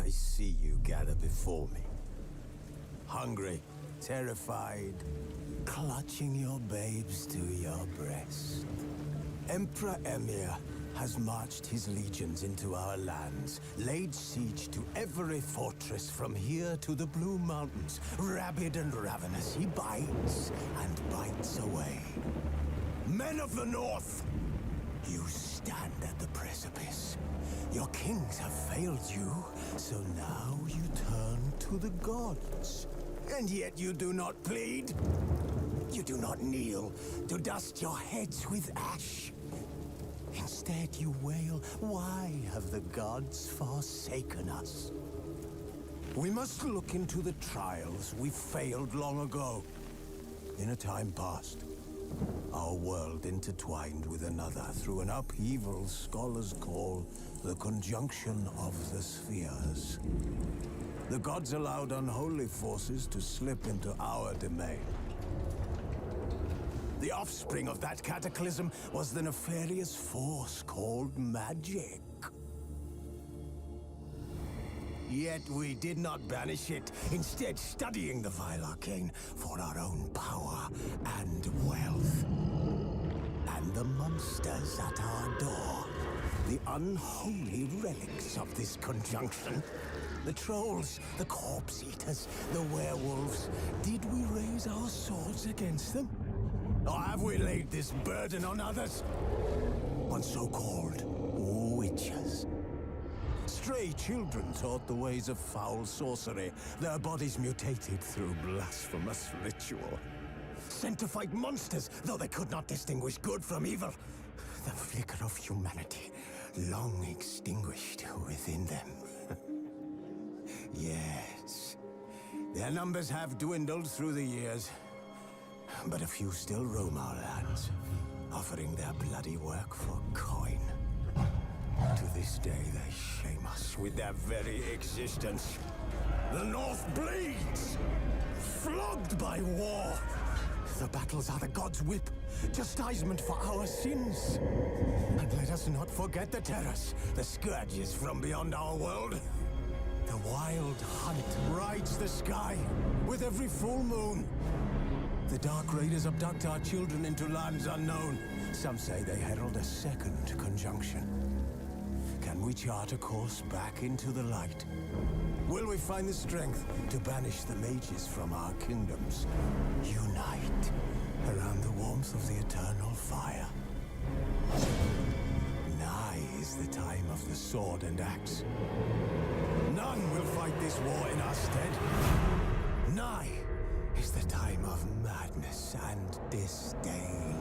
I see you gather before me. Hungry, terrified, clutching your babes to your breast. Emperor Emir has marched his legions into our lands, laid siege to every fortress from here to the Blue Mountains. Rabid and ravenous, he bites and bites away. Men of the North, you stand at the precipice. Your kings have failed you, so now you turn to the gods. And yet you do not plead. You do not kneel to dust your heads with ash. Instead you wail, why have the gods forsaken us? We must look into the trials we failed long ago. In a time past, our world intertwined with another through an upheaval scholars call the conjunction of the spheres. The gods allowed unholy forces to slip into our domain. The offspring of that cataclysm was the nefarious force called magic. Yet we did not banish it, instead studying the vile arcane for our own power and wealth. And the monsters at our door, the unholy relics of this conjunction. The trolls, the corpse eaters, the werewolves. Did we raise our swords against them? Or have we laid this burden on others? On so-called witches. Stray children taught the ways of foul sorcery, their bodies mutated through blasphemous ritual. Sent to fight monsters, though they could not distinguish good from evil. The flicker of humanity, long extinguished within them. Yes, their numbers have dwindled through the years. But a few still roam our lands, offering their bloody work for coin. To this day, they shame us with their very existence. The North bleeds, flogged by war. The battles are the gods' whip, chastisement for our sins. And let us not forget the terrors, the scourges from beyond our world. The wild hunt rides the sky with every full moon. The Dark Raiders abduct our children into lands unknown. Some say they herald a second conjunction. Can we chart a course back into the light? Will we find the strength to banish the mages from our kingdoms? Unite around the warmth of the eternal fire. Nigh is the time of the sword and axe. None will fight this war in our stead. Nigh is the time of madness and disdain.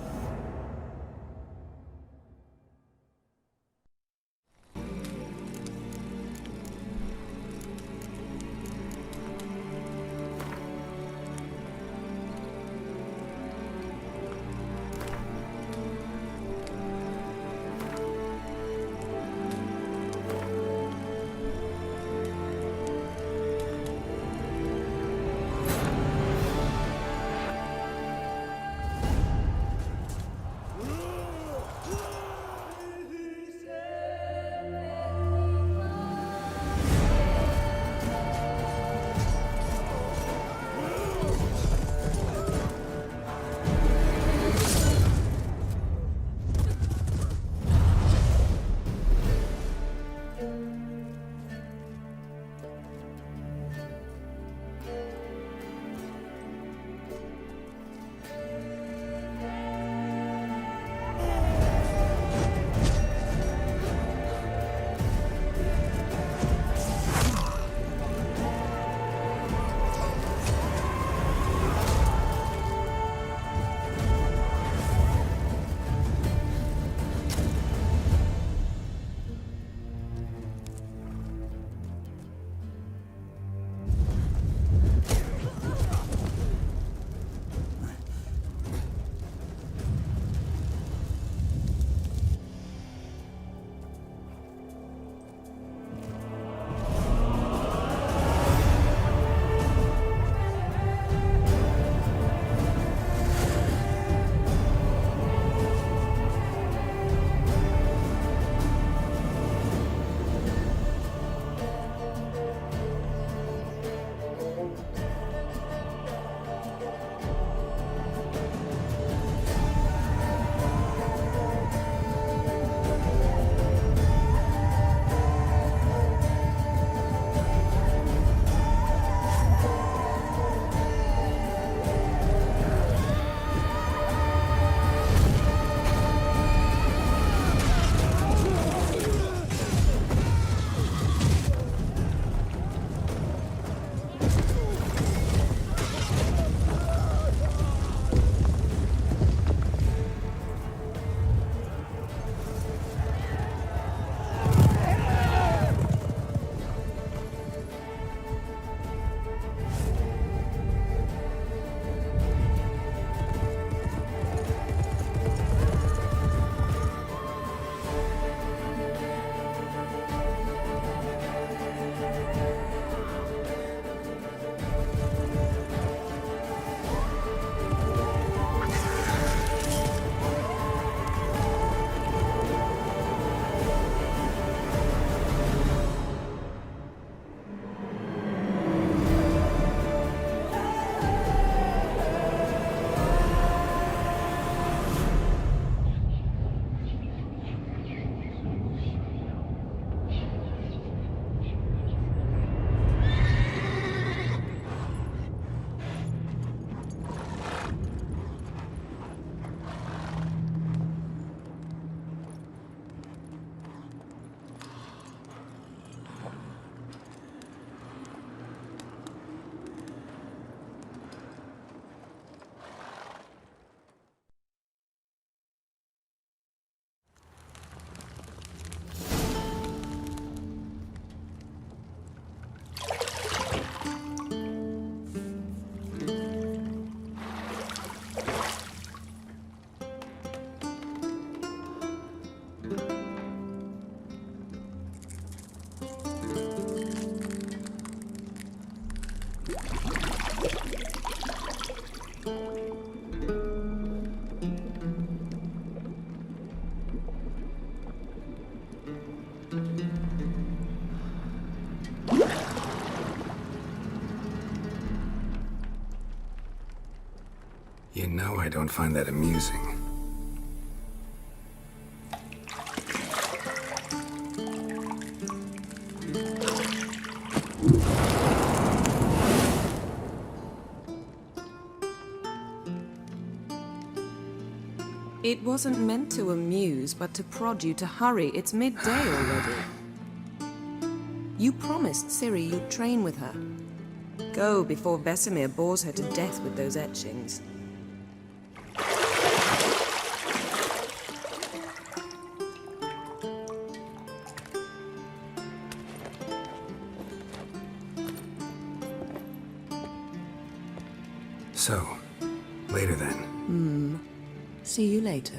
know I don't find that amusing. It wasn't meant to amuse, but to prod you to hurry. It's midday already. You promised Ciri you'd train with her. Go before Vesemir bores her to death with those etchings. So, later then. See you later.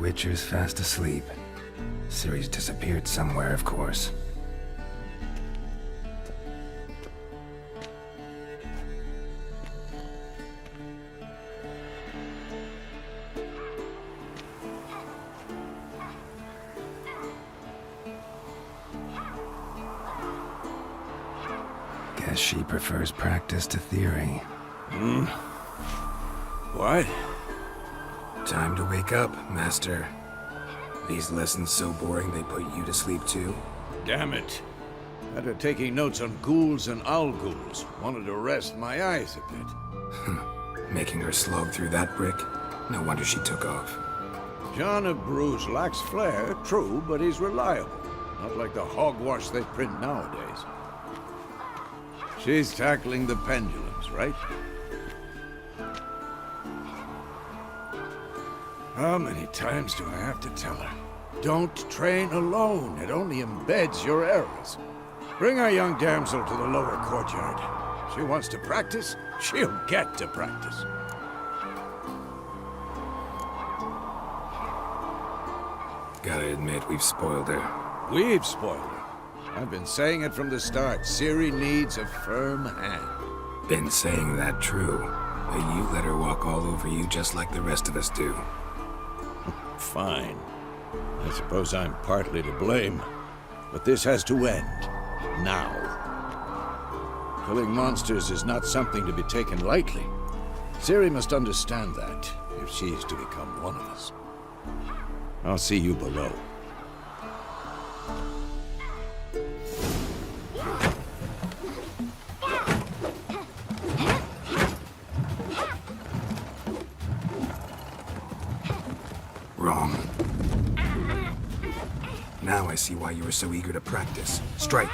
Witcher's fast asleep. Ciri's disappeared somewhere, of course. Guess she prefers practice to theory. What? Time to wake up, Master. These lessons so boring they put you to sleep too? Damn it. After taking notes on ghouls and owl ghouls, wanted to rest my eyes a bit. Making her slog through that brick? No wonder she took off. John of Bruges lacks flair, true, but he's reliable. Not like the hogwash they print nowadays. She's tackling the pendulums, right? How many times do I have to tell her? Don't train alone. It only embeds your errors. Bring our young damsel to the lower courtyard. She wants to practice, she'll get to practice. Gotta admit, we've spoiled her. We've spoiled her. I've been saying it from the start. Ciri needs a firm hand. Been saying that true. But you let her walk all over you just like the rest of us do. Fine. I suppose I'm partly to blame. But this has to end. Now. Killing monsters is not something to be taken lightly. Ciri must understand that, if she's to become one of us. I'll see you below. Wrong. Now I see why you were so eager to practice. Strike.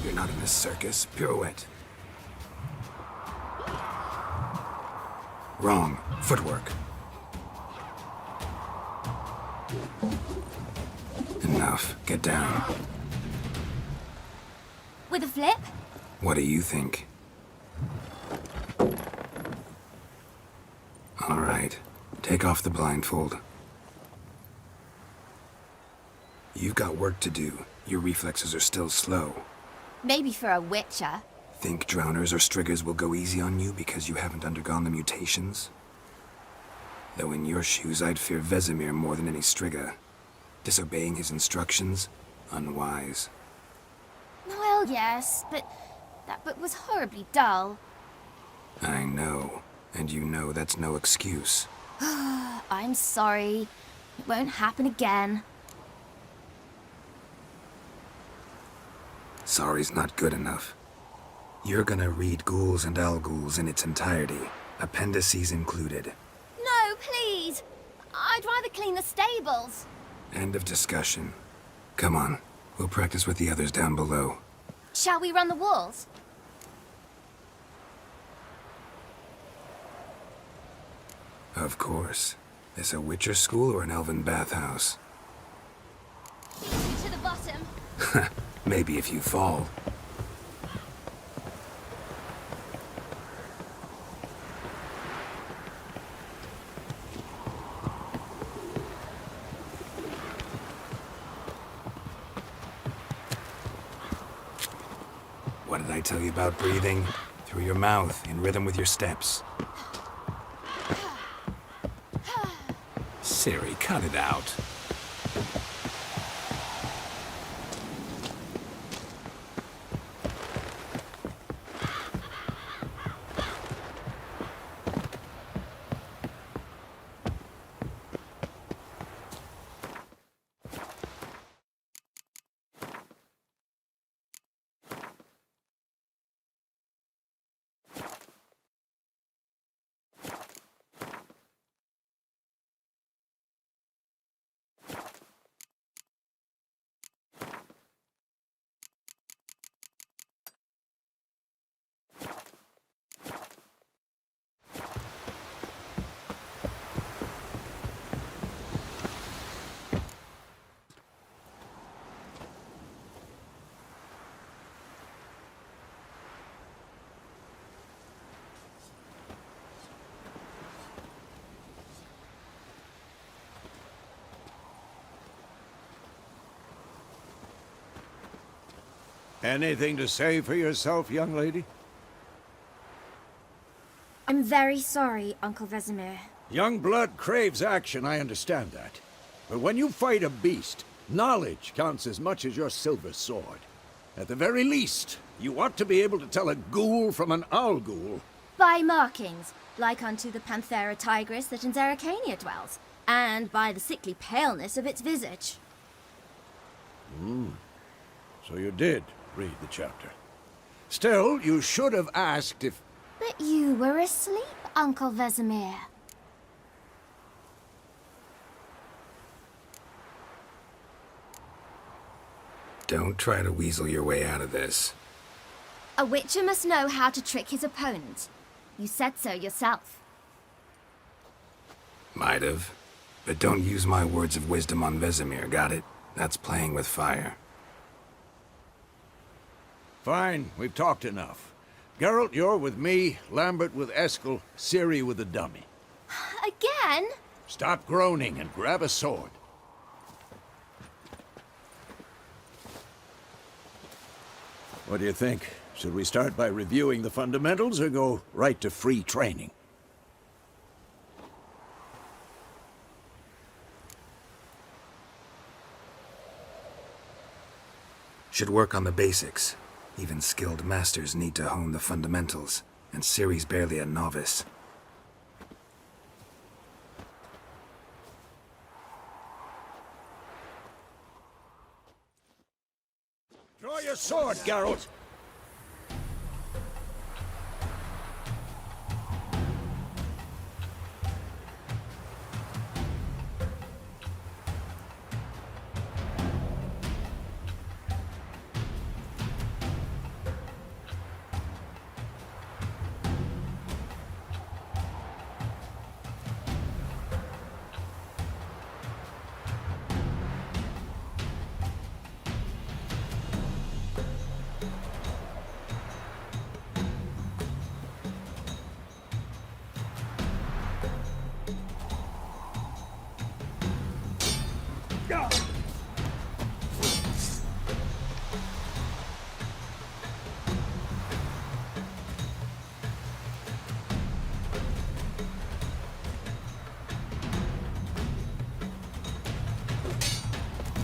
You're not in a circus. Pirouette. Wrong. Footwork. Enough. Get down. With a flip? What do you think? All right. Take off the blindfold. You've got work to do. Your reflexes are still slow. Maybe for a witcher. Think drowners or striggers will go easy on you because you haven't undergone the mutations? Though in your shoes, I'd fear Vesemir more than any strigger. Disobeying his instructions? Unwise. Well, yes, but that book was horribly dull. I know. And you know that's no excuse. I'm sorry. It won't happen again. Sorry's not good enough. You're gonna read Ghouls and Al-Ghouls in its entirety, appendices included. No, please! I'd rather clean the stables. End of discussion. Come on, we'll practice with the others down below. Shall we run the walls? Of course. This a Witcher school or an elven bathhouse? To the bottom. Maybe if you fall. What did I tell you about breathing? Through your mouth, in rhythm with your steps. Ciri, cut it out. Anything to say for yourself, young lady? I'm very sorry, Uncle Vesemir. Young blood craves action, I understand that. But when you fight a beast, knowledge counts as much as your silver sword. At the very least, you ought to be able to tell a ghoul from an owl-ghoul. By markings, like unto the Panthera tigris that in Zerrikania dwells, and by the sickly paleness of its visage. So you did read the chapter. Still, you should have asked if... But you were asleep, Uncle Vesemir. Don't try to weasel your way out of this. A witcher must know how to trick his opponent. You said so yourself. Might have. But don't use my words of wisdom on Vesemir, got it? That's playing with fire. Fine, we've talked enough. Geralt, you're with me, Lambert with Eskel, Ciri with the dummy. Again? Stop groaning and grab a sword. What do you think? Should we start by reviewing the fundamentals or go right to free training? Should work on the basics. Even skilled masters need to hone the fundamentals, and Ciri's barely a novice. Draw your sword, Geralt!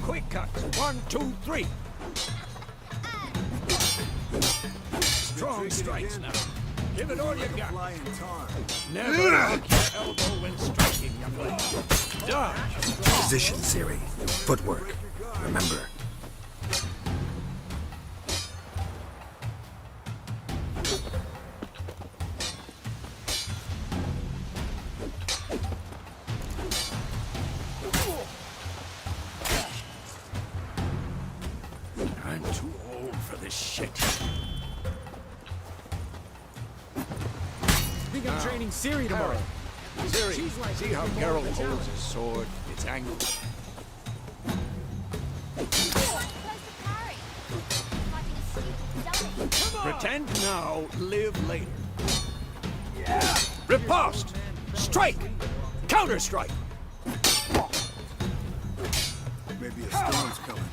Quick cuts. 1, 2, 3. Strong strikes now. Give it all you got. Never hook your elbow when striking, young lady. Dodge. Position, Ciri. Footwork. Remember. I'm too old for this shit. I think I'm training Ciri tomorrow. Ciri, see how Geralt holds his sword, its angle. Pretend now, live later. Riposte! Strike! Counter-strike! Maybe a storm's coming.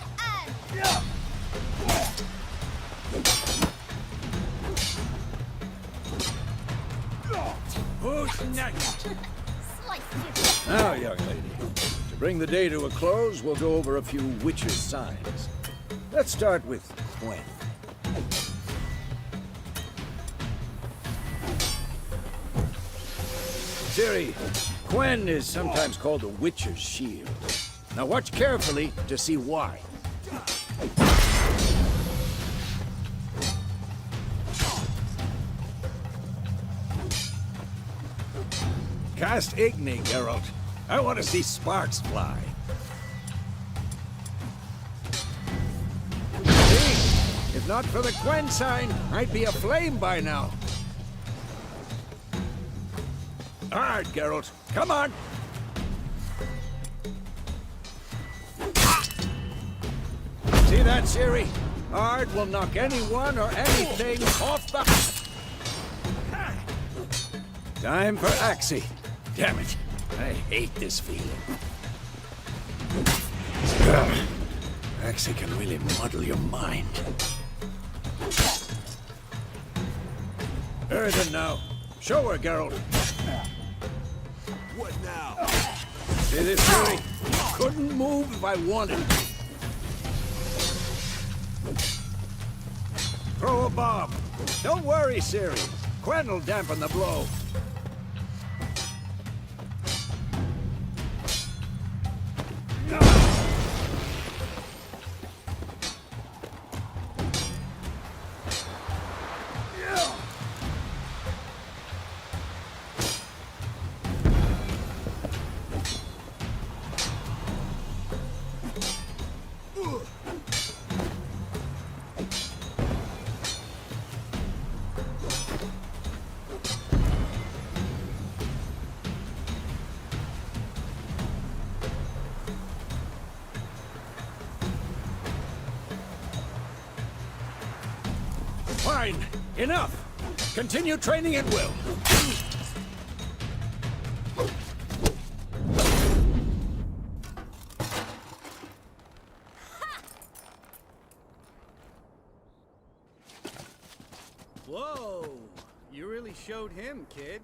Who's next? Now, young lady, to bring the day to a close, we'll go over a few witches' signs. Let's start with Quen. Ciri, Quen is sometimes called the Witcher's Shield. Now watch carefully to see why. Cast Igni, Geralt. I want to see sparks fly. See? If not for the Quen sign, I'd be aflame by now. All right, Geralt. Come on. See that, Ciri? Ard will knock anyone or anything off the... Time for Axie. Damn it. I hate this feeling. Axie can really muddle your mind. Earthen now. Show her, Geralt. What now? See this, Ciri? Couldn't move if I wanted. Throw a bomb. Don't worry, Ciri. Quen will dampen the blow. Fine. Enough. Continue training at will. Whoa! You really showed him, kid.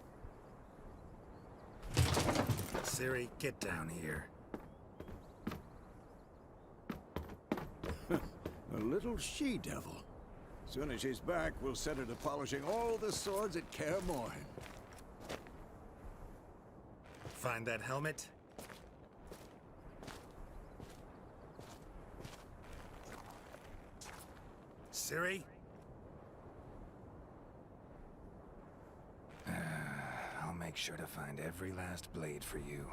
Ciri, get down here. A little she-devil. Soon as she's back, we'll set her to polishing all the swords at Kaer Morhen. Find that helmet? Ciri? I'll make sure to find every last blade for you.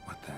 What the?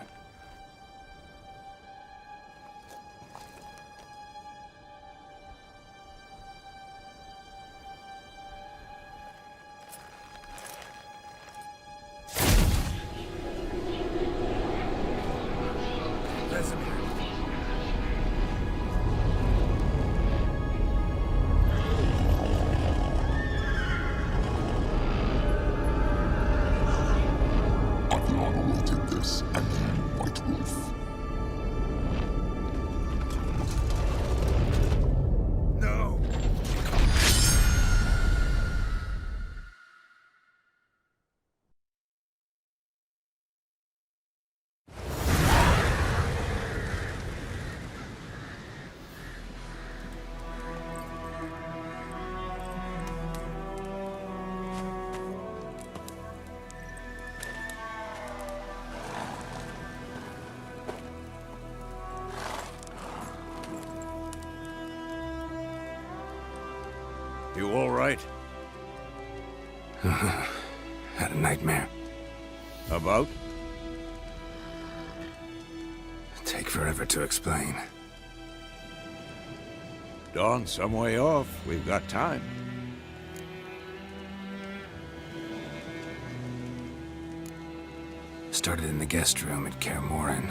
You all right? Had a nightmare. About? Take forever to explain. Dawn's some way off. We've got time. Started in the guest room at Kaer Morhen.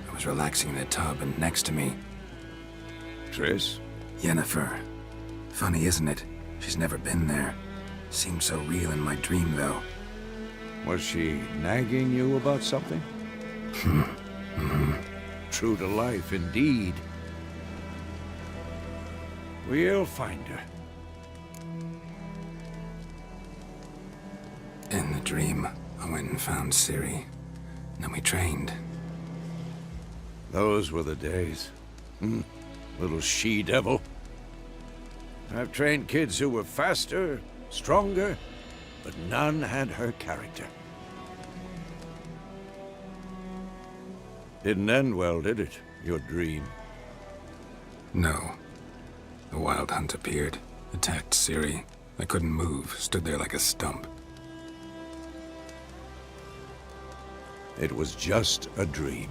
I was relaxing in a tub, and next to me, Triss? Yennefer. Funny, isn't it? She's never been there. Seemed so real in my dream, though. Was she nagging you about something? True to life, indeed. We'll find her. In the dream, I went and found Ciri. Then we trained. Those were the days. Little she-devil. I've trained kids who were faster, stronger, but none had her character. Didn't end well, did it? Your dream? No. The Wild Hunt appeared, attacked Ciri. I couldn't move, stood there like a stump. It was just a dream.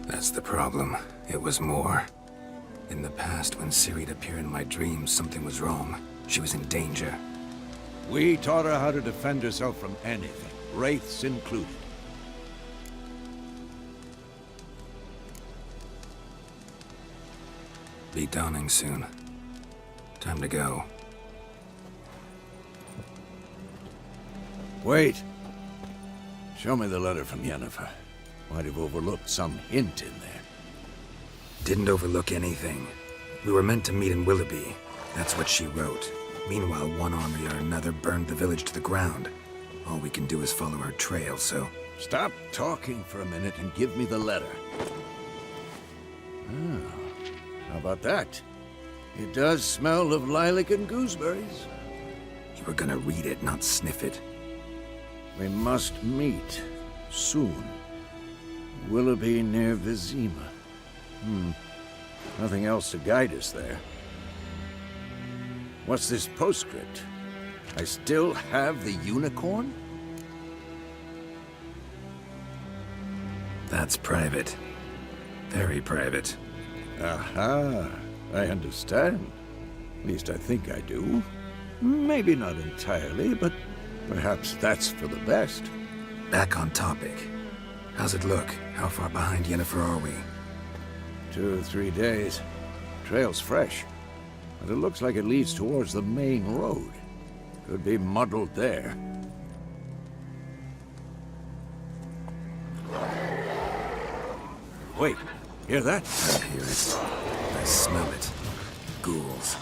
That's the problem. It was more. In the past, when Ciri'd appear in my dreams, something was wrong. She was in danger. We taught her how to defend herself from anything, wraiths included. Be dawning soon. Time to go. Wait. Show me the letter from Yennefer. Might have overlooked some hint in there. Didn't overlook anything. We were meant to meet in Willoughby. That's what she wrote. Meanwhile, one army or another burned the village to the ground. All we can do is follow her trail, so... Stop talking for a minute and give me the letter. Ah, how about that? It does smell of lilac and gooseberries. You were gonna read it, not sniff it. We must meet. Soon. Willoughby near Vizima. Nothing else to guide us there. What's this postscript? I still have the unicorn? That's private. Very private. Aha, I understand. At least I think I do. Maybe not entirely, but perhaps that's for the best. Back on topic. How's it look? How far behind Yennefer are we? 2 or 3 days. Trail's fresh, but it looks like it leads towards the main road. Could be muddled there. Wait, hear that? I hear it. I smell it. Ghouls.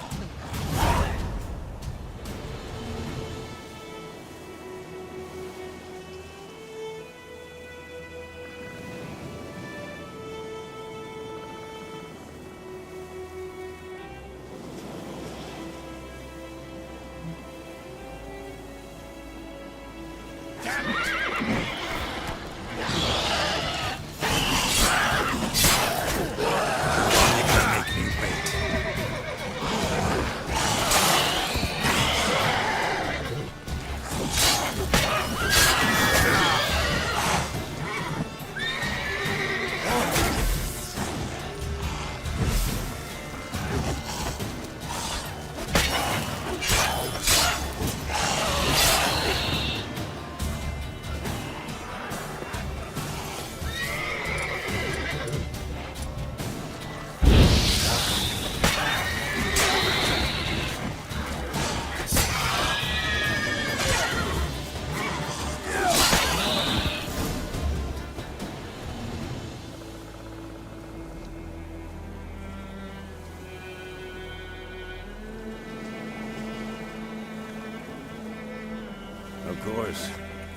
Of course,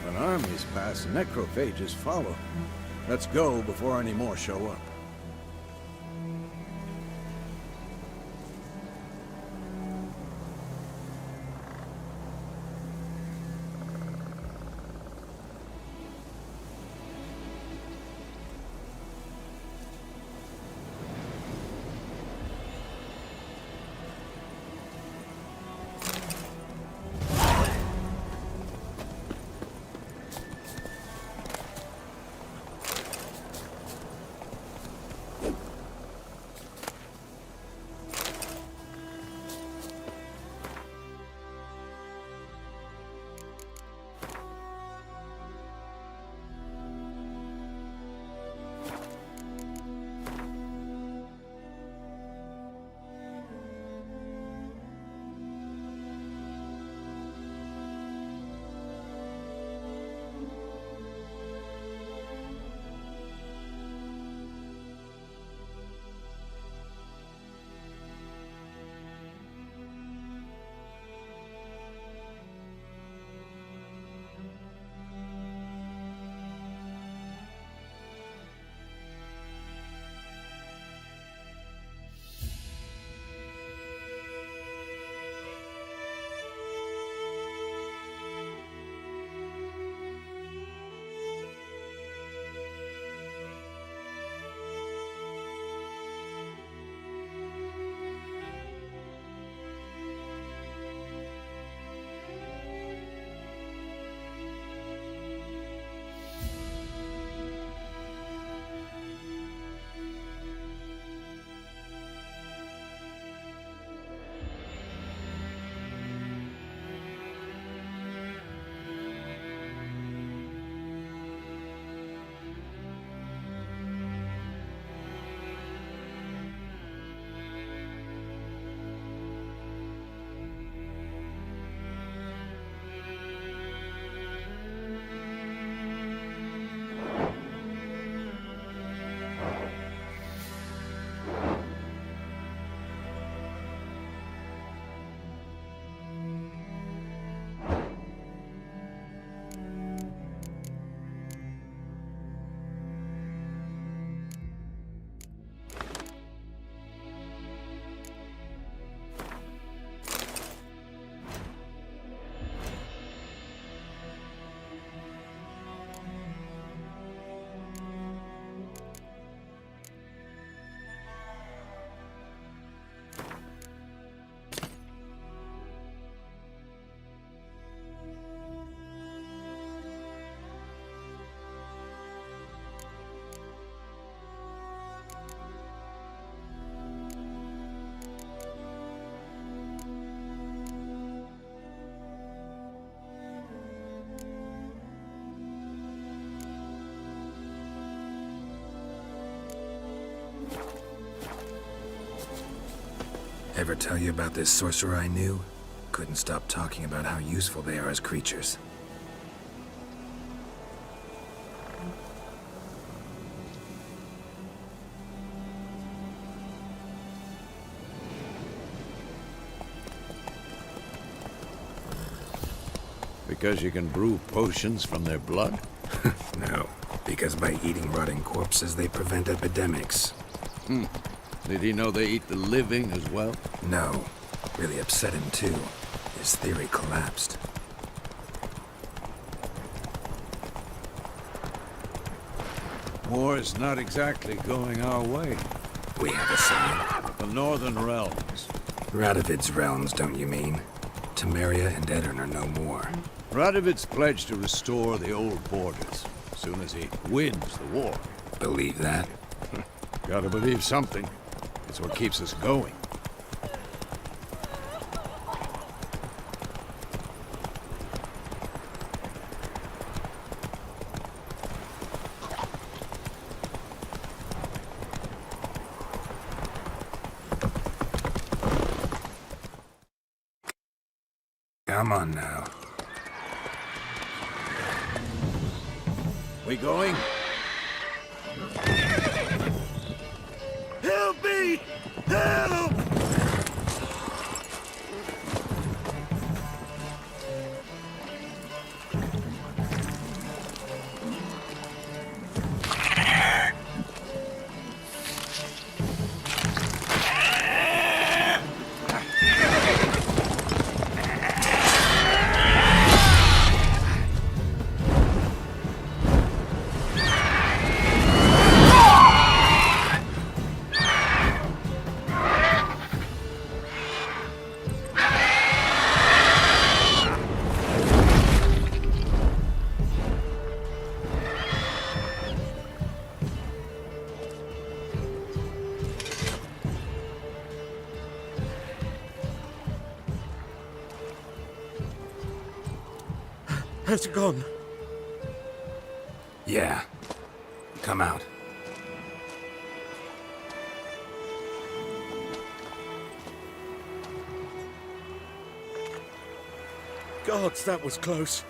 when armies pass, necrophages follow. Let's go before any more show up. Ever tell you about this sorcerer I knew? Couldn't stop talking about how useful they are as creatures. Because you can brew potions from their blood? No, because by eating rotting corpses, they prevent epidemics. Did he know they eat the living as well? No. Really upset him, too. His theory collapsed. War's not exactly going our way. We have a saying. The Northern Realms. Radovid's realms, don't you mean? Temeria and Edirn are no more. Radovid's pledged to restore the old borders as soon as he wins the war. Believe that? Gotta believe something. It's what keeps us going. Come on now. We going? Help me! Help! Has it gone? Yeah. Come out. Gods, that was close.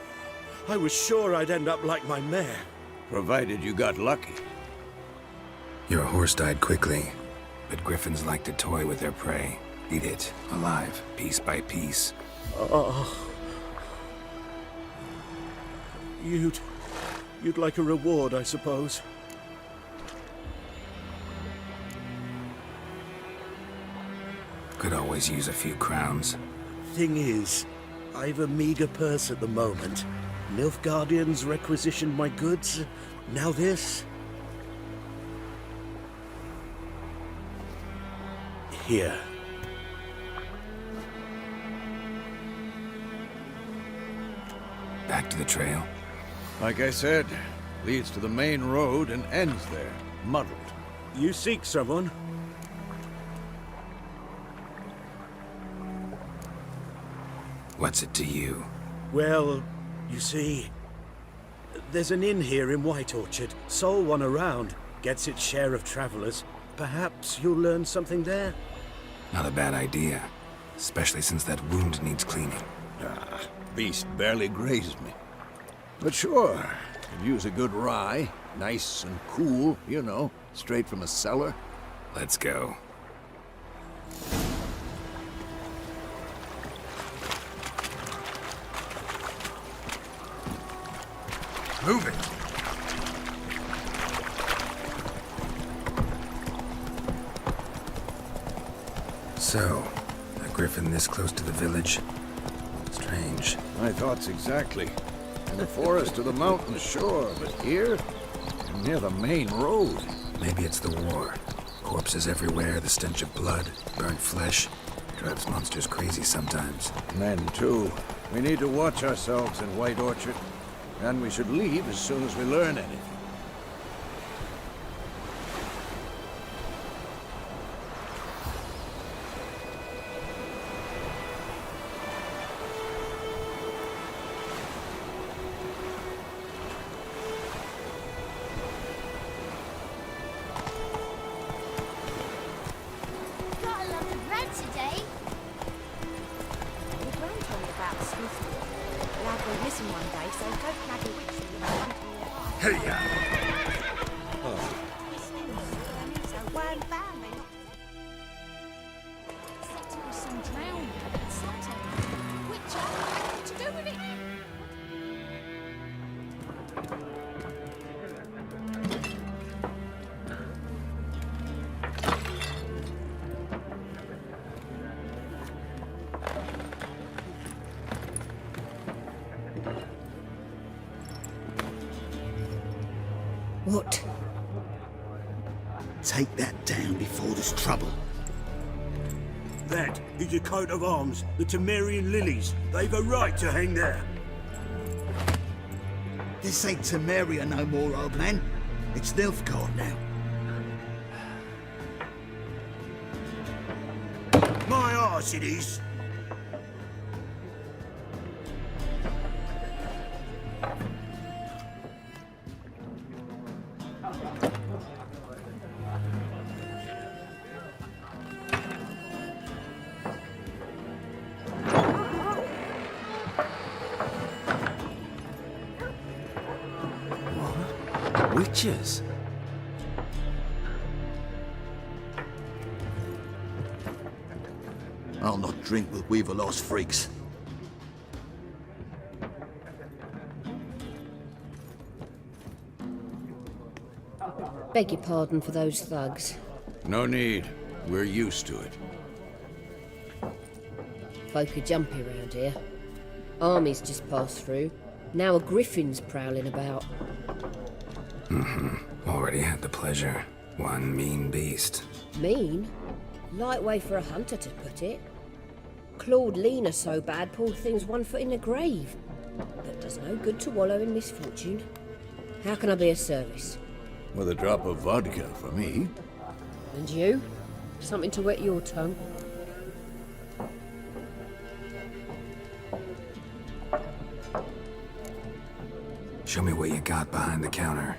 I was sure I'd end up like my mare. Provided you got lucky. Your horse died quickly, but griffins like to toy with their prey. Eat it, alive, piece by piece. Oh. You'd like a reward, I suppose. Could always use a few crowns. Thing is, I've a meager purse at the moment. Nilfgaardians requisitioned my goods. Now this. Here. Back to the trail. Like I said, leads to the main road and ends there, muddled. You seek someone? What's it to you? Well, you see, there's an inn here in White Orchard. Sole one around. Gets its share of travelers. Perhaps you'll learn something there? Not a bad idea. Especially since that wound needs cleaning. Beast barely grazed me. But sure, could use a good rye. Nice and cool, you know, straight from a cellar. Let's go. Move it! So, a griffin this close to the village? Strange. My thoughts exactly. In the forest or the mountain, sure, but here? Near the main road. Maybe it's the war. Corpses everywhere, the stench of blood, burnt flesh. Drives monsters crazy sometimes. Men, too. We need to watch ourselves in White Orchard. And we should leave as soon as we learn anything. Got a lot of bread today. What? Take that down before there's trouble. That is a coat of arms, the Temerian lilies. They've a right to hang there. This ain't Temeria no more, old man. It's Nilfgaard now. My arse it is. Witches? I'll not drink with Weaverlost freaks. Beg your pardon for those thugs. No need. We're used to it. Folk are jumpy round here. Armies just passed through. Now a griffin's prowling about. Already had the pleasure. One mean beast. Mean? Light way for a hunter to put it. Clawed Lena so bad, poor thing's 1 foot in the grave. But does no good to wallow in misfortune. How can I be of service? With a drop of vodka for me. And you? Something to wet your tongue? Show me what you got behind the counter.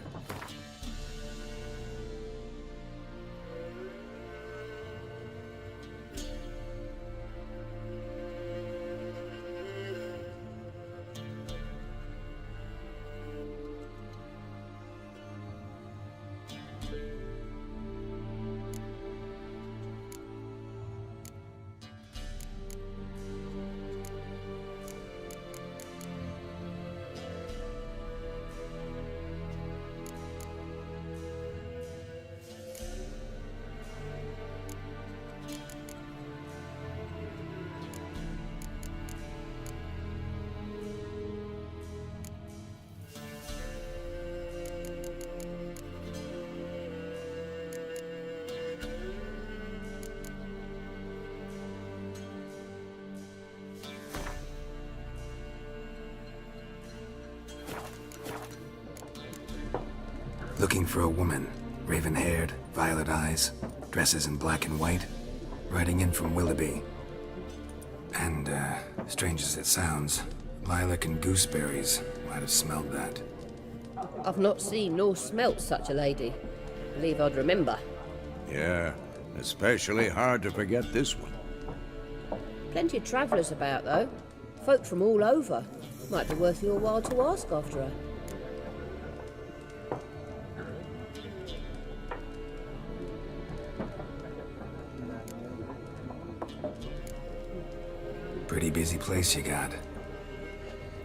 Looking for a woman. Raven-haired, violet eyes, dresses in black and white, riding in from Willoughby. And, strange as it sounds, lilac and gooseberries might have smelled that. I've not seen nor smelt such a lady. Believe I'd remember. Yeah, especially hard to forget this one. Plenty of travellers about, though. Folk from all over. Might be worth your while to ask after her. Pretty busy place you got.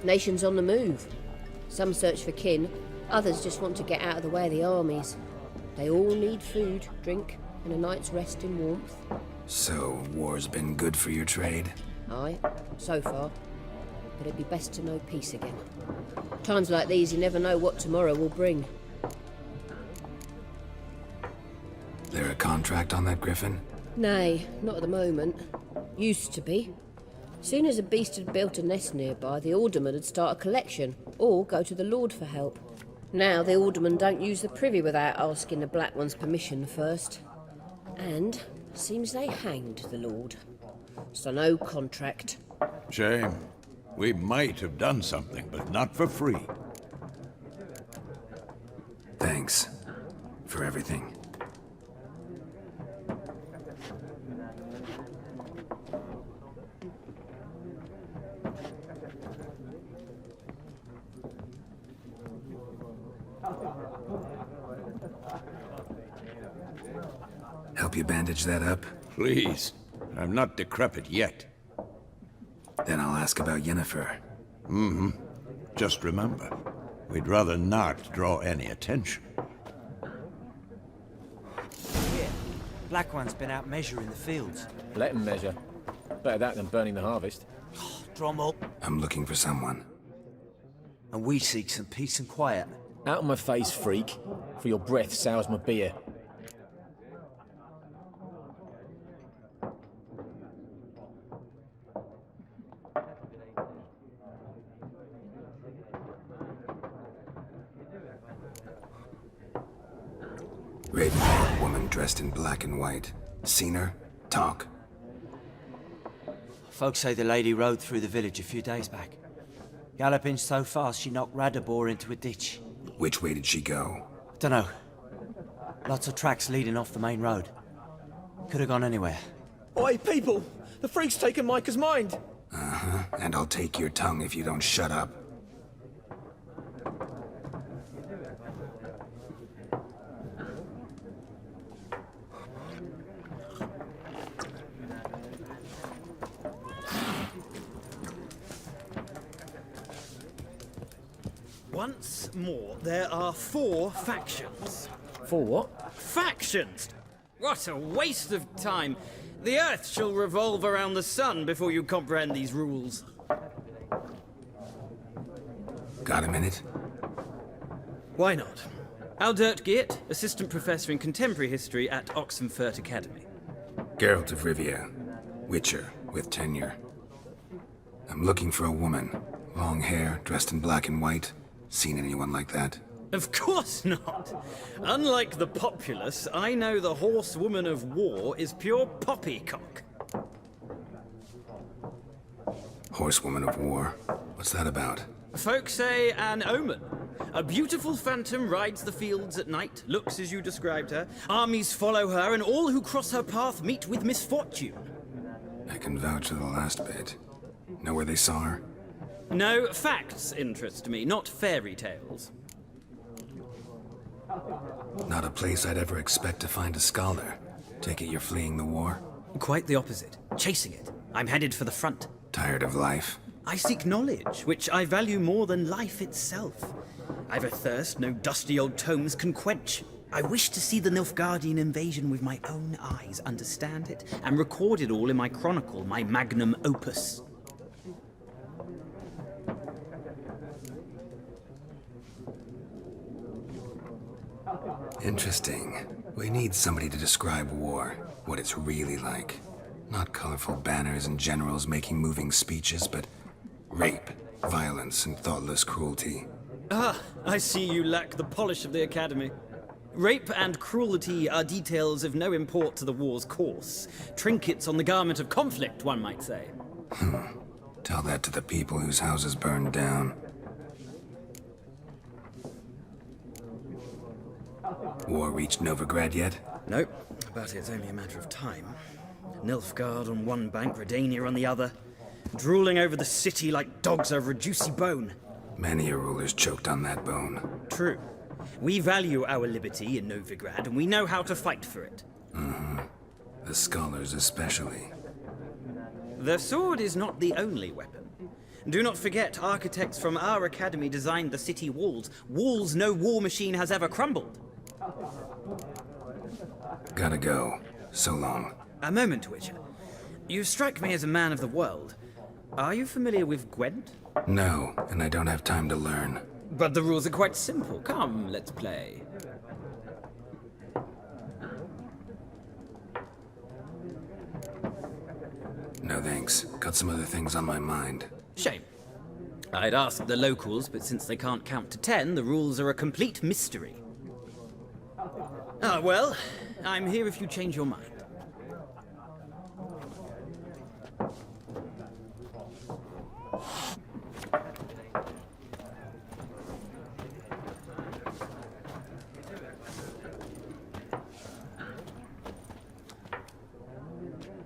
Nations on the move. Some search for kin, others just want to get out of the way of the armies. They all need food, drink, and a night's rest in warmth. So, war's been good for your trade? Aye, so far. But it'd be best to know peace again. Times like these, you never know what tomorrow will bring. There a contract on that griffin? Nay, not at the moment. Used to be. Soon as a beast had built a nest nearby, the alderman would start a collection, or go to the Lord for help. Now the alderman don't use the privy without asking the Black One's permission first. And seems they hanged the Lord. So no contract. Shame. We might have done something, but not for free. Thanks. For everything. Help you bandage that up? Please. I'm not decrepit yet. Then I'll ask about Yennefer. Just remember, we'd rather not draw any attention. Here, Black One's been out measuring the fields. Let him measure. Better that than burning the harvest. Drommel. I'm looking for someone. And we seek some peace and quiet. Out of my face, freak. For your breath sours my beer. Raven-haired woman dressed in black and white. Seen her? Talk. Folks say the lady rode through the village a few days back. Galloping so fast she knocked Radabor into a ditch. Which way did she go? Dunno. Lots of tracks leading off the main road. Could have gone anywhere. Oi, people! The freak's taken Micah's mind! And I'll take your tongue if you don't shut up. Once more, there are 4 factions. For what? Factions! What a waste of time! The Earth shall revolve around the sun before you comprehend these rules. Got a minute? Why not? Aldert Geert, Assistant Professor in Contemporary History at Oxenfurt Academy. Geralt of Rivia. Witcher, with tenure. I'm looking for a woman. Long hair, dressed in black and white. Seen anyone like that? Of course not! Unlike the populace, I know the horsewoman of war is pure poppycock. Horsewoman of war? What's that about? Folk say an omen. A beautiful phantom rides the fields at night, looks as you described her. Armies follow her, and all who cross her path meet with misfortune. I can vouch for the last bit. Know where they saw her? No, facts interest me, not fairy tales. Not a place I'd ever expect to find a scholar. Take it you're fleeing the war? Quite the opposite. Chasing it. I'm headed for the front. Tired of life? I seek knowledge, which I value more than life itself. I've a thirst no dusty old tomes can quench. I wish to see the Nilfgaardian invasion with my own eyes, understand it, and record it all in my chronicle, my magnum opus. Interesting. We need somebody to describe war, what it's really like. Not colorful banners and generals making moving speeches, but rape, violence, and thoughtless cruelty. Ah, I see you lack the polish of the Academy. Rape and cruelty are details of no import to the war's course. Trinkets on the garment of conflict, one might say. Tell that to the people whose houses burned down. War reached Novigrad yet? Nope, but it's only a matter of time. Nilfgaard on one bank, Redania on the other. Drooling over the city like dogs over a juicy bone. Many a ruler's choked on that bone. True. We value our liberty in Novigrad, and we know how to fight for it. The scholars especially. The sword is not the only weapon. Do not forget, architects from our academy designed the city walls. Walls no war machine has ever crumbled. Gotta go. So long. A moment, Witcher. You strike me as a man of the world. Are you familiar with Gwent? No, and I don't have time to learn. But the rules are quite simple. Come, let's play. No thanks. Got some other things on my mind. Shame. I'd ask the locals, but since they can't count to 10, the rules are a complete mystery. Ah, well, I'm here if you change your mind.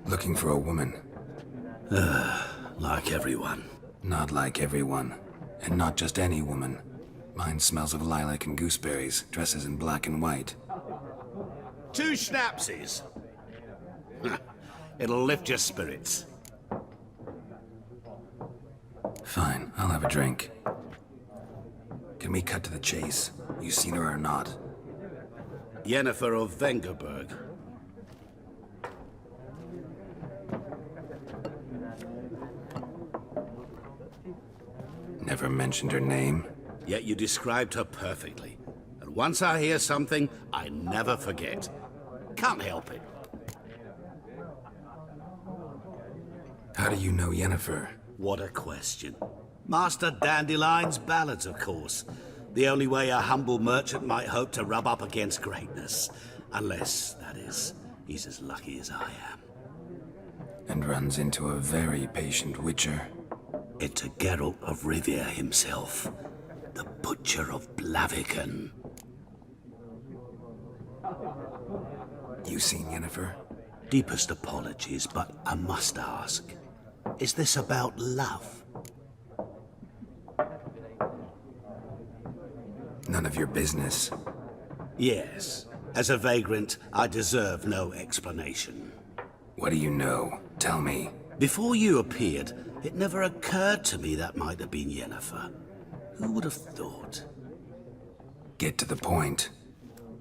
Looking for a woman. Like everyone. Not like everyone. And not just any woman. Mine smells of lilac and gooseberries, dresses in black and white. 2 schnapsies. It'll lift your spirits. Fine, I'll have a drink. Can we cut to the chase? You seen her or not? Yennefer of Vengerberg. Never mentioned her name? Yet you described her perfectly. And once I hear something, I never forget. Can't help it. How do you know Yennefer? What a question. Master Dandelion's ballads, of course. The only way a humble merchant might hope to rub up against greatness. Unless, that is, he's as lucky as I am. And runs into a very patient witcher. Into Geralt of Rivia himself. The Butcher of Blaviken. You seen Yennefer? Deepest apologies, but I must ask. Is this about love? None of your business. Yes. As a vagrant, I deserve no explanation. What do you know? Tell me. Before you appeared, it never occurred to me that might have been Yennefer. Who would have thought? Get to the point.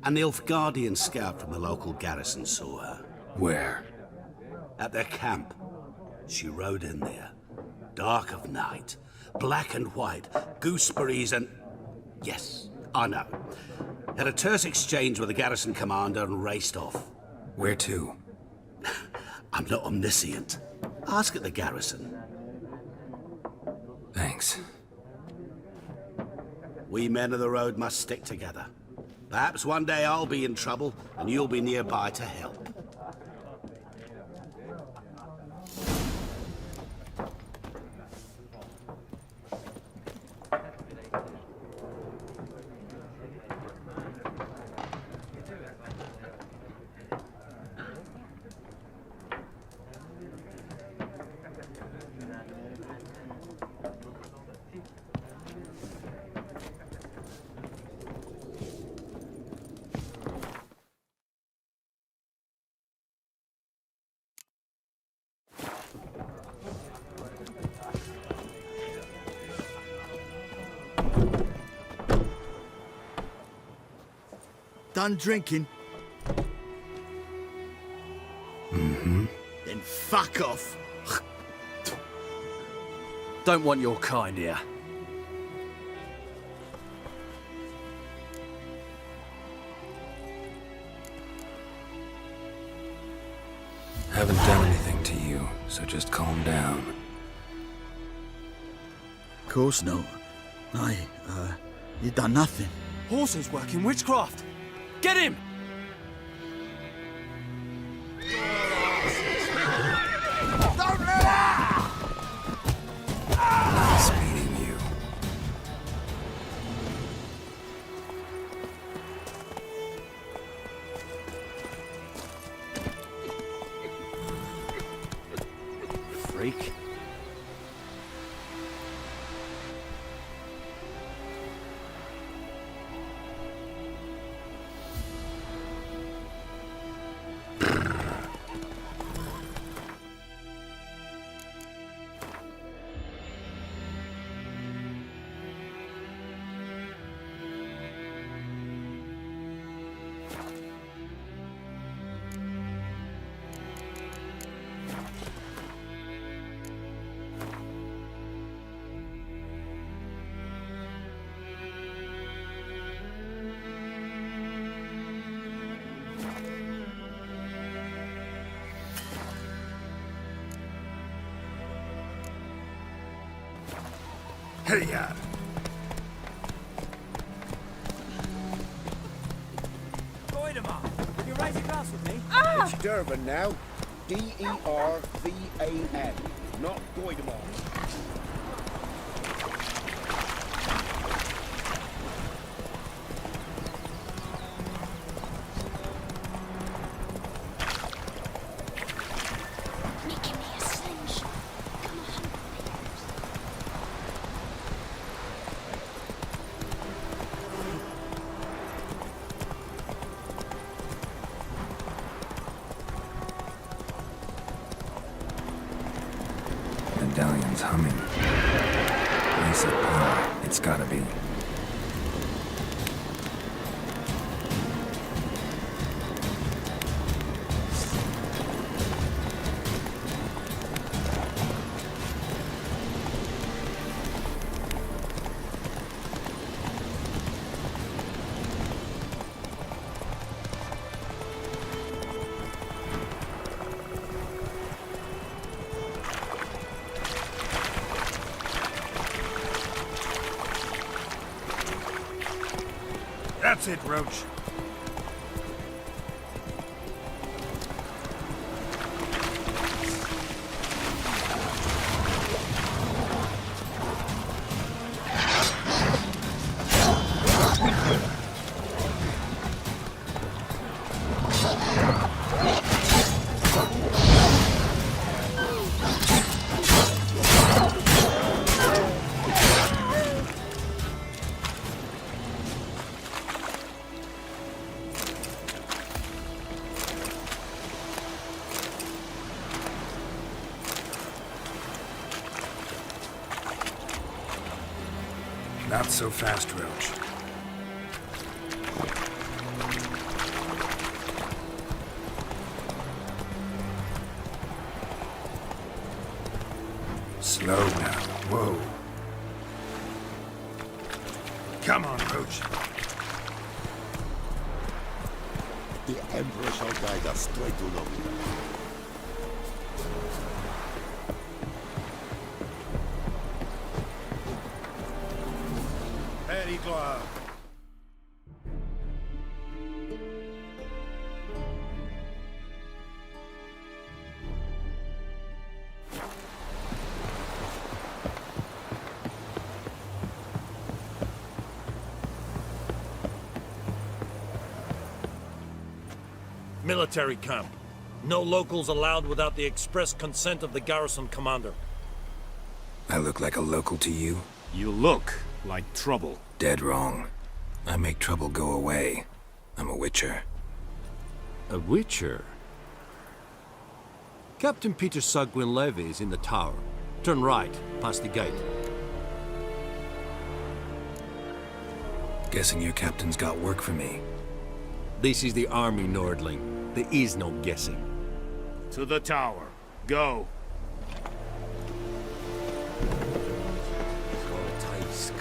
An Nilfgaardian scout from the local garrison saw her. Where? At their camp. She rode in there. Dark of night. Black and white. Gooseberries and... Yes, I know. Had a terse exchange with the garrison commander and raced off. Where to? I'm not omniscient. Ask at the garrison. Thanks. We men of the road must stick together. Perhaps one day I'll be in trouble and you'll be nearby to help. Done drinking? Mm-hmm. Then fuck off. Don't want your kind here. Haven't done anything to you, so just calm down. Of course no. You done nothing. Horses working witchcraft. Get him! Nice meeting you. Freak. Hey-ya! Goidemar, will you raise a glass with me? It's Durban now. D-E-R-V-A-N. Not Goidemar. medallion's humming. Place of power, it's gotta be. That's it, Roach. Not so fast, Roach. Slow now. Whoa. Come on, Roach. The Emperor shall guide us straight to Rivia. Very glad. Military camp. No locals allowed without the express consent of the garrison commander. I look like a local to you? You look like trouble. Dead wrong. I make trouble go away. I'm a witcher. A witcher? Captain Peter Sagwin Levy is in the tower. Turn right, past the gate. Guessing your captain's got work for me. This is the army, Nordling. There is no guessing. To the tower. Go.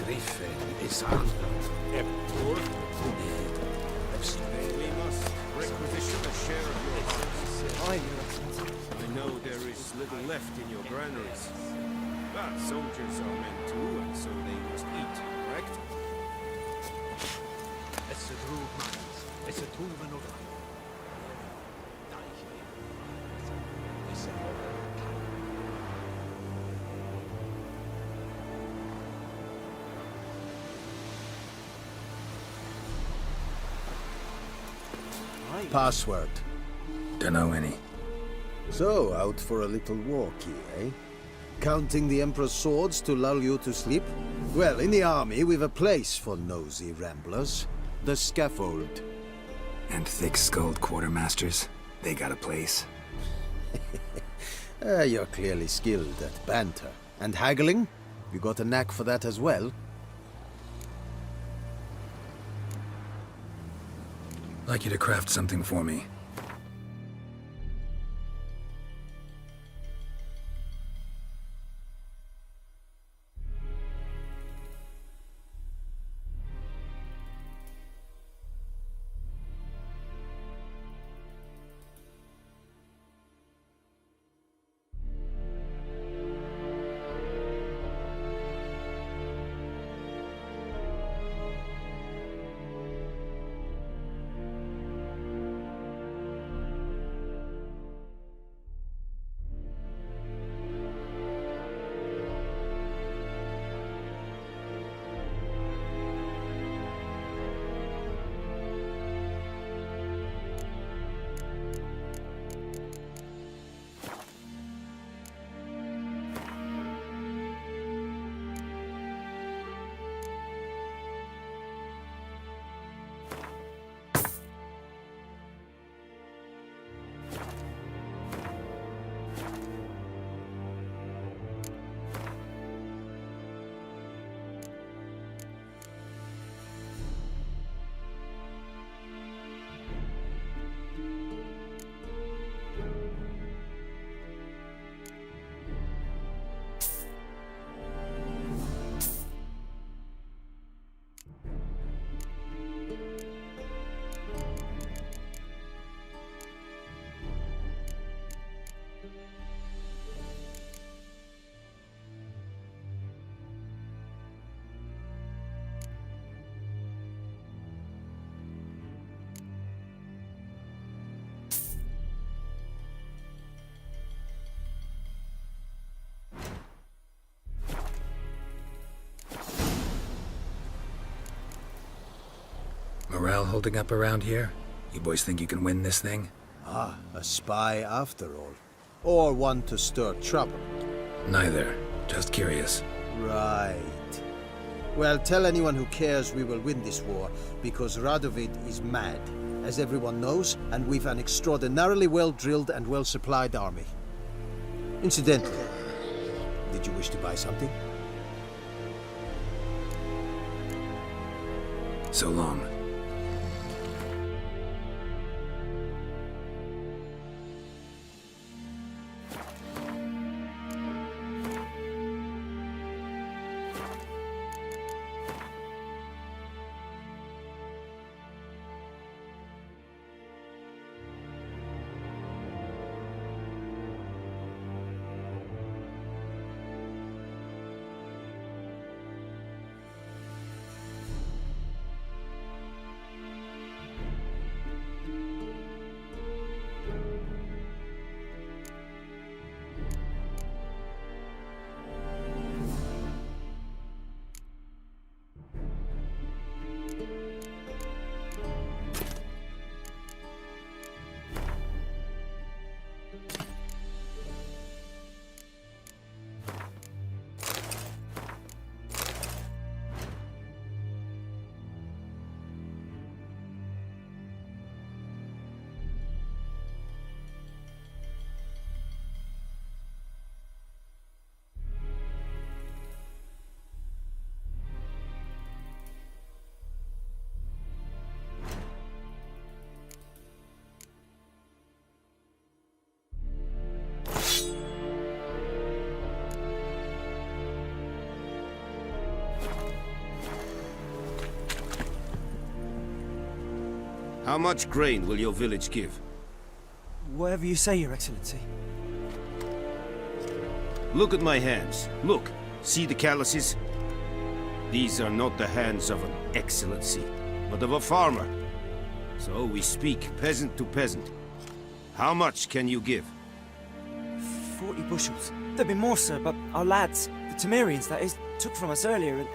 We must requisition a share of your harvest. I know there is little left in your granaries. But soldiers are men too, and so they must eat, correct? Password. Dunno any. So, out for a little walkie, eh? Counting the Emperor's swords to lull you to sleep? Well, in the army, we've a place for nosy ramblers. The scaffold. And thick-skulled quartermasters? They got a place. You're clearly skilled at banter. And haggling? You got a knack for that as well? Like you to craft something for me. morale holding up around here? You boys think you can win this thing? Ah, a spy after all. Or one to stir trouble. Neither. Just curious. Right. Well, tell anyone who cares we will win this war, because Radovid is mad, as everyone knows, and we've an extraordinarily well-drilled and well-supplied army. Incidentally, did you wish to buy something? So long. How much grain will your village give? Whatever you say, Your Excellency. Look at my hands. Look. See the calluses? These are not the hands of an excellency, but of a farmer. So we speak peasant to peasant. How much can you give? 40 bushels. There'd be more, sir, but our lads, the Temerians, that is, took from us earlier and...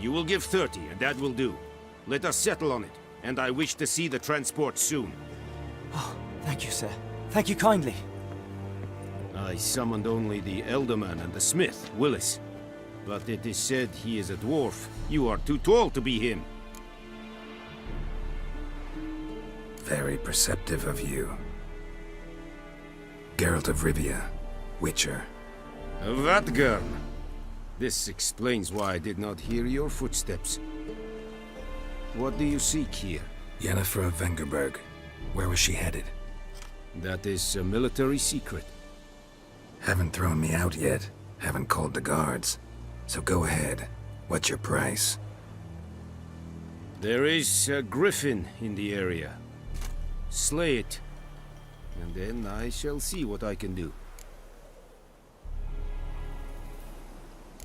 You will give 30, and that will do. Let us settle on it, and I wish to see the transport soon. Oh, thank you, sir. Thank you kindly. I summoned only the Elderman and the smith, Willis. But it is said he is a dwarf. You are too tall to be him. Very perceptive of you. Geralt of Rivia, Witcher. Vatgern! This explains why I did not hear your footsteps. What do you seek here? Yennefer of Vengerberg. Where was she headed? That is a military secret. Haven't thrown me out yet. Haven't called the guards. So go ahead. What's your price? There is a griffin in the area. Slay it. And then I shall see what I can do.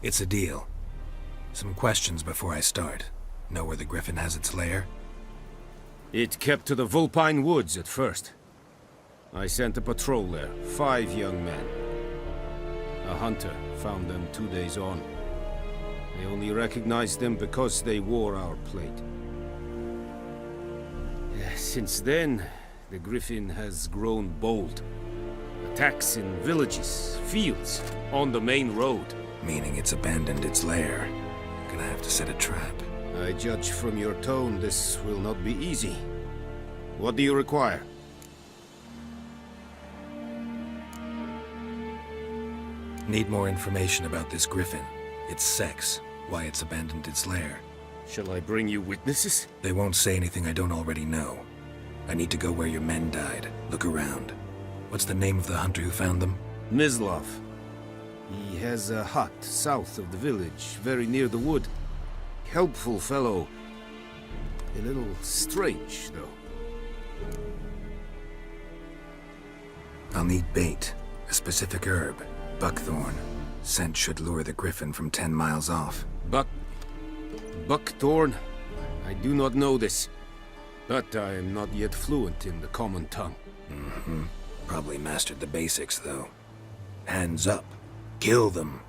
It's a deal. Some questions before I start. Know where the griffin has its lair? It kept to the Vulpine Woods at first. I sent a patrol there, 5 young men. A hunter found them 2 days on. They only recognized them because they wore our plate. Since then, the griffin has grown bold. Attacks in villages, fields, on the main road. Meaning it's abandoned its lair. Gonna have to set a trap. I judge from your tone this will not be easy. What do you require? Need more information about this griffin. Its sex, why it's abandoned its lair. Shall I bring you witnesses? They won't say anything I don't already know. I need to go where your men died. Look around. What's the name of the hunter who found them? Mislav. He has a hut south of the village, very near the wood. Helpful fellow. A little strange, though. I'll need bait. A specific herb. Buckthorn. Scent should lure the griffin from 10 miles off. Buckthorn? I do not know this. But I am not yet fluent in the common tongue. Probably mastered the basics, though. Hands up. Kill them.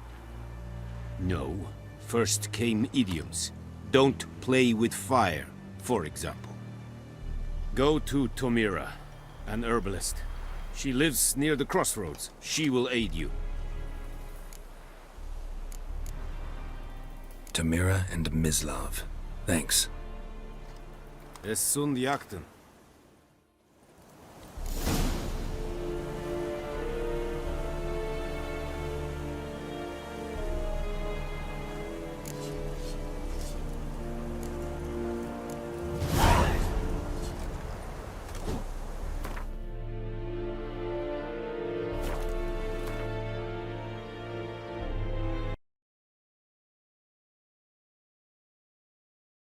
No. First came idioms. Don't play with fire, for example. Go to Tomira, an herbalist. She lives near the crossroads. She will aid you. Tomira and Mislav. Thanks. Es sunt Yachten.